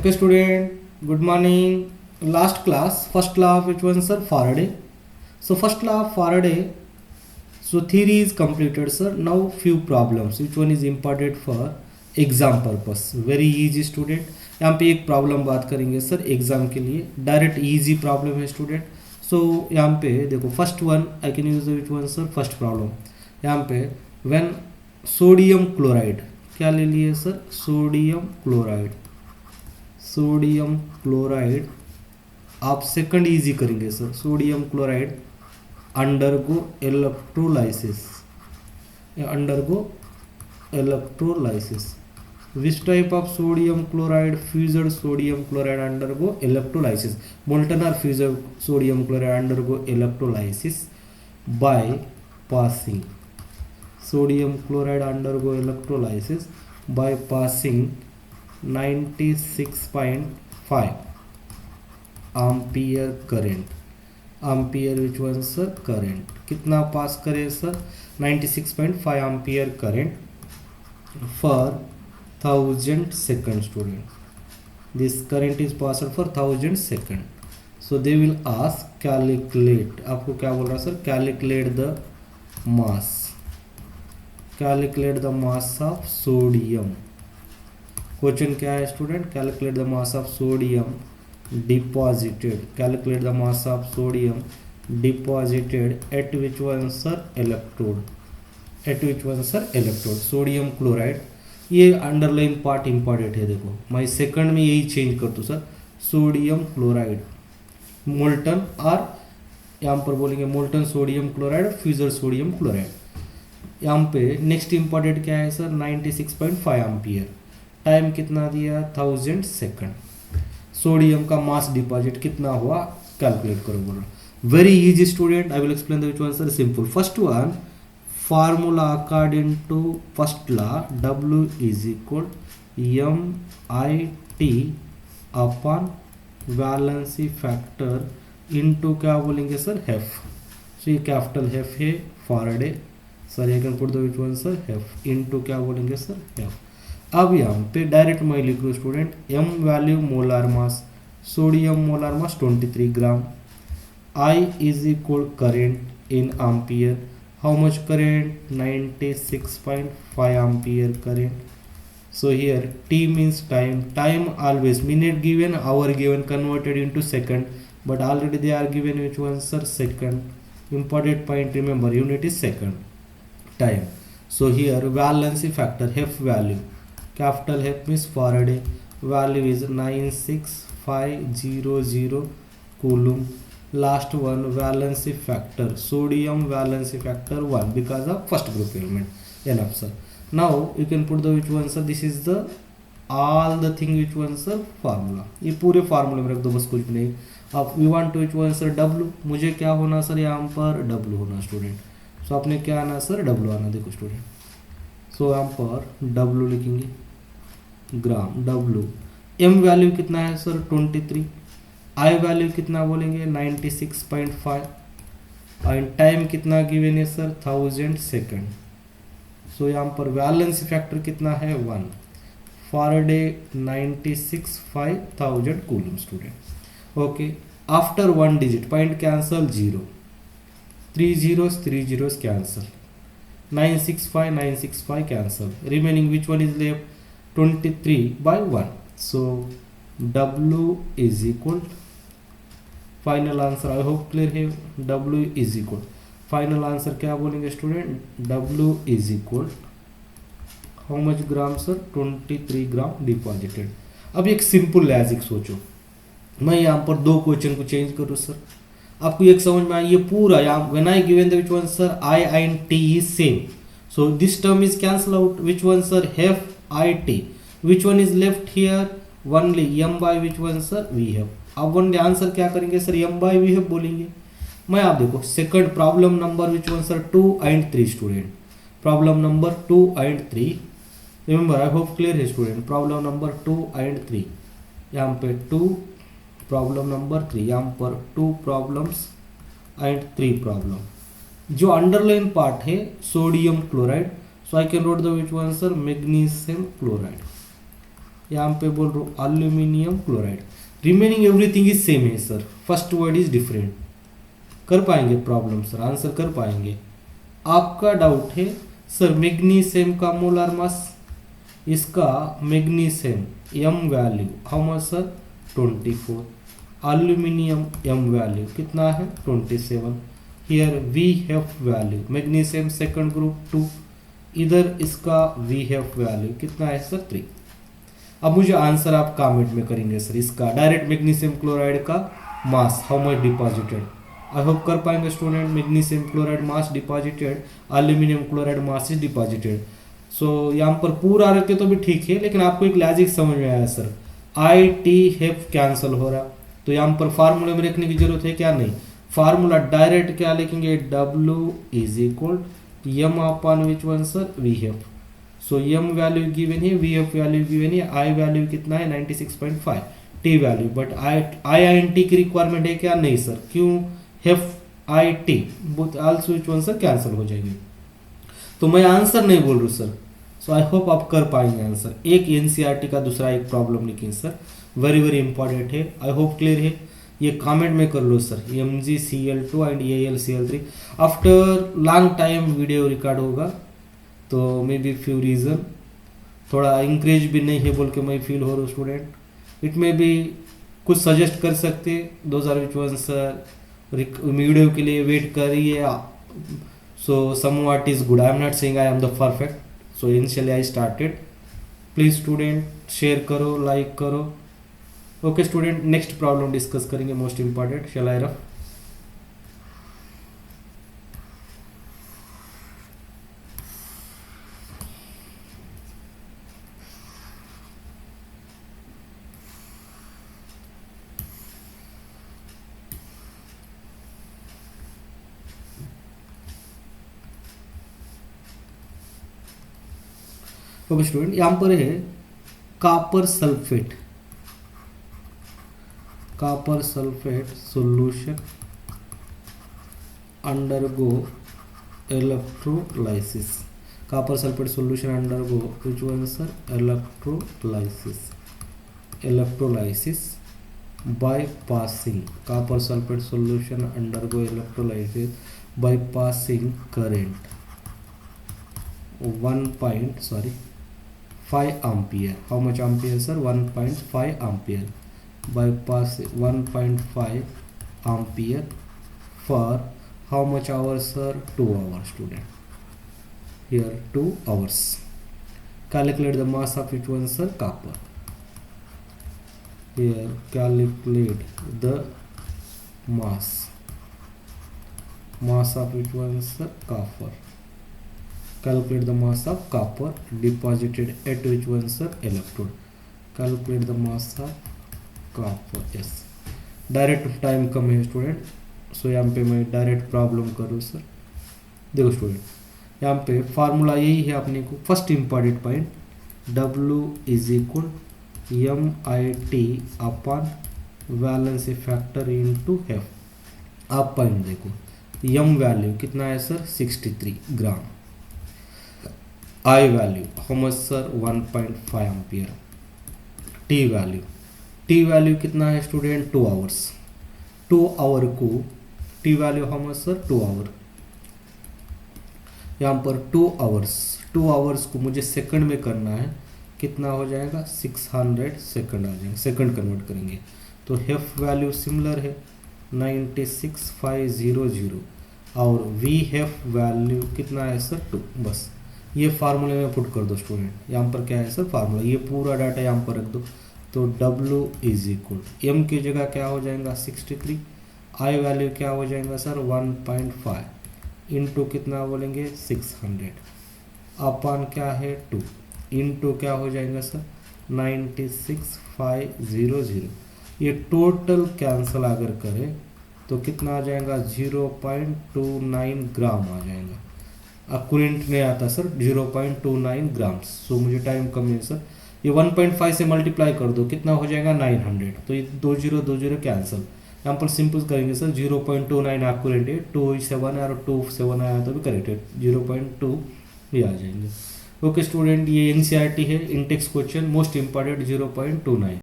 Okay, student. Good morning. Last class, first law of which one, sir? Faraday. So first law of Faraday. So theory is completed, sir. Now few problems. Which one is important for exam purpose? Very easy student. यहाँ पे एक problem बात करेंगे sir exam के लिए. Direct easy problem है student. So यहाँ पे देखो first one I can use which one sir. First problem यहाँ पे व्हेन सोडियम क्लोराइड, क्या ले लिए sir? Sodium chloride. Sodium chloride आप सेकंड इजी करेंगे sir. Sodium chloride undergo electrolysis, undergo electrolysis. Which type of sodium chloride? Fused sodium chloride undergo electrolysis. Molten or fused sodium chloride undergo electrolysis by passing. Sodium chloride undergo electrolysis by passing 96.5 ampere current. Ampere which one sir? Current. कितना पास करे sir? 96.5 ampere current for 1000 seconds student. This current is passed for 1000 seconds. So they will ask calculate. आपको क्या बोल रहा है sir? Calculate the mass. Calculate the mass of sodium. Question क्या है student? Calculate the mass of sodium deposited. Calculate the mass of sodium deposited at which one sir? Electrode. At which one sir? Electrode. Sodium chloride. ये underline part important है. देखो मैं second में यही change कर दूँ सर. सोडियम क्लोराइड मोल्टन, और यहाँ पर बोलेंगे molten sodium chloride, fused sodium chloride. यहाँ पे नेक्स्ट इंपॉर्टेंट क्या है सर? 96.5 एम्पियर. टाइम कितना दिया? 1000 सेकंड. सोडियम का मास डिपॉजिट कितना हुआ? कैलकुलेट करो बोलो. Very easy student. I will explain the which one sir. Simple. First one formula according to first law, W is equal MIT upon valency factor into क्या बोलेंगे sir? F. So ये capital F है Faraday sir. ये can put the which one sir? F into क्या बोलेंगे sir? F. अब यहाँ पे डायरेक्ट मैं लिख लूँ student. M value molar mass, sodium molar mass 23 gram. I is equal current in ampere. How much current? 96.5 ampere current. So here T means time. Time always minute given, hour given, converted into second, but already they are given which one sir? Second. Important point, remember unit is second. Time. So here valency factor F value, capital F means Faraday, value is 96500 coulomb. Last one valency factor, sodium valency factor 1 because of first group element. Enough sir. Now you can put the which one sir? This is the all the thing which one sir? Formula. ये पूरे फार्मूले में रख दो बस, कुछ नहीं. अब we want to which one sir? W. मुझे क्या होना सर? यहाँ पर W होना स्टूडेंट. सो आपने क्या आना सर? W आना. देखो स्टूडेंट. सो यहाँ पर W लिखेंगे ग्राम. W. M वैल्यू कितना है सर? 23. I वैल्यू कितना बोलेंगे? 96.5. एंड टाइम कितना गिवन है सर? 1000 सेकंड. सो यहाँ पर वैलेंसी फैक्टर कितना है? 1. Faraday 96,500 coulomb student. Okay. After one digit point cancel 0. 3 zeros cancel. 965 cancel. Remaining which one is left? 23/1. So W is equal, final answer I hope clear है. W is equal, final answer क्या बोलेंगे student? W is equal how much gram sir? 23 gram deposited. अब एक simple logic सोचो. मैं यहाँ पर दो क्वेश्चन को चेंज करूँ सर. आपको एक समझ में आई? ये पूरा यहाँ when I given the which one sir? I and T is same. So this term is cancel out. Which one sir? F I T. Which one is left here? Only M by which one sir? V have. अब one answer क्या करेंगे sir? M by V have बोलेंगे. मैं आप देखो second problem number which one sir? 2 and 3 student. Problem number 2 and 3. Remember I hope clear है student. Problem number 2 and 3. यहाँ पे 2 प्रॉब्लम नंबर 3. यहाँ पर 2 प्रॉब्लम्स and 3 प्रॉब्लम. जो अंडरलाइन पार्ट है sodium chloride. So I can wrote the which one sir? Magnesium chloride. यहाँ पे बोल रहा हूँ aluminium chloride, remaining everything is same है sir, first word is different. कर पाएंगे प्रॉब्लम सर, आंसर कर पाएंगे। आपका डाउट है सर मैग्नीशियम का मोलर मास, इसका magnesium M value how much sir 24, aluminium M value कितना है 27, here we have value magnesium second group 2, इधर इसका वी हैव वैल्यू कितना है सर 3। अब मुझे आंसर आप कमेंट में करेंगे सर, इसका डायरेक्ट मैग्नीशियम क्लोराइड का mass how much deposited. I hope कर पाएंगे student, magnesium chloride mass deposited, aluminium chloride mass is deposited. So यहाँ पर पूरा रखे तो भी ठीक है, लेकिन आपको एक लॉजिक समझ में आया sir, I T have cancel हो रहा, तो यहाँ पर फार्मूले में रखने की जरूरत है क्या, नहीं। फार्मूला डायरेक्ट क्या लिखेंगे, W is equal M upon which one sir we have. So M value given है, वी हैव वैल्यू गिवन है, आई वैल्यू कितना है 96.5, T value, but I and T की रिक्वायरमेंट है क्या, नहीं सर, क्यों, have I T both also which one sir cancel हो जाएंगे, तो मैं आंसर नहीं बोल रहा सर। सो आई होप आप कर पाएंगे आंसर। एक एनसीईआरटी का दूसरा एक प्रॉब्लम लिखिए सर, वेरी वेरी इंपॉर्टेंट है, आई होप क्लियर है। ये कमेंट में कर लो sir, MgCl2 and AlCl3 after long time video record होगा, तो मे बी फ्यू रीज़न थोड़ा इंक्रेज भी नहीं है बोल के मैं फील हो रहा हूँ स्टूडेंट, इट में भी कुछ सजेस्ट कर सकते, 2001 सर वीडियो के लिए वेट करिए। सो somewhat is good, I am not saying I am the perfect, so initially I started, please student share करो, लाइक करो। Okay student, next problem discuss करेंगे, मोस्ट इंपॉर्टेंट, शैल आई रफ। ओके स्टूडेंट, यहाँ पर है copper sulphate, copper sulphate solution undergo electrolysis, copper sulphate solution undergo which one sir electrolysis, electrolysis by passing, copper sulfate solution undergo electrolysis by passing current 5 ampere, how much ampere sir 1.5 ampere, by passing 1.5 ampere for how much hours sir 2 hours student, here 2 hours, calculate the mass of each one sir copper, here calculate the mass of each one sir copper, calculate the mass of copper deposited at which one sir electrode, calculate the mass of copper, yes direct time कम है student, so यहाँ पे मैं direct problem करूँ sir. देखो student यहाँ पे formula यही है अपने को, first important point W is equal MIT upon valency factor into half. आप पॉइंट देखो, M वैल्यू कितना है sir 63 gram, I value how much sir 1.5 ampere, T value कितना है स्टूडेंट 2 आवर्स, 2 आवर को T value how much sir 2 our, यहाँ पर 2 hours को मुझे सेकंड में करना है, कितना हो जाएगा 600 सेकंड आ जाएंगे, सेकंड कन्वर्ट करेंगे तो हेफ वैल्यू सिमिलर है 96500 और वी हेफ वैल्यू कितना है सर 2, बस ये फार्मूले में पुट कर दो स्टूडेंट। यहाँ पर क्या है सर फार्मूला, ये पूरा डाटा यहाँ पर रख दो, तो W इज इक्वल एम की जगह क्या हो जाएगा 63, आई वैल्यू क्या हो जाएगा सर 1.5 इंटू कितना बोलेंगे 600 अपॉन क्या है 2 इंटू क्या हो जाएगा सर 96500, ये टोटल कैंसल अगर करें तो कितना आ जाएगा 0.29 ग्राम आ जाएगा, अक्यूरेंट नहीं आता सर 0.29 ग्राम। सो मुझे टाइम कम है सर, ये 1.5 से मल्टीप्लाई कर दो कितना हो जाएगा 900, तो ये 20 कैंसिल, यहाँ पर सिंपल करेंगे सर 0.29 एक्यूरेंट है, 27 और 27 आया तो भी करेक्ट है, 0.2 ये आ जाएंगे। ओके स्टूडेंट, ये एनसीईआरटी है, इंटेक्स क्वेश्चन मोस्ट इंपॉर्टेंट 0.29।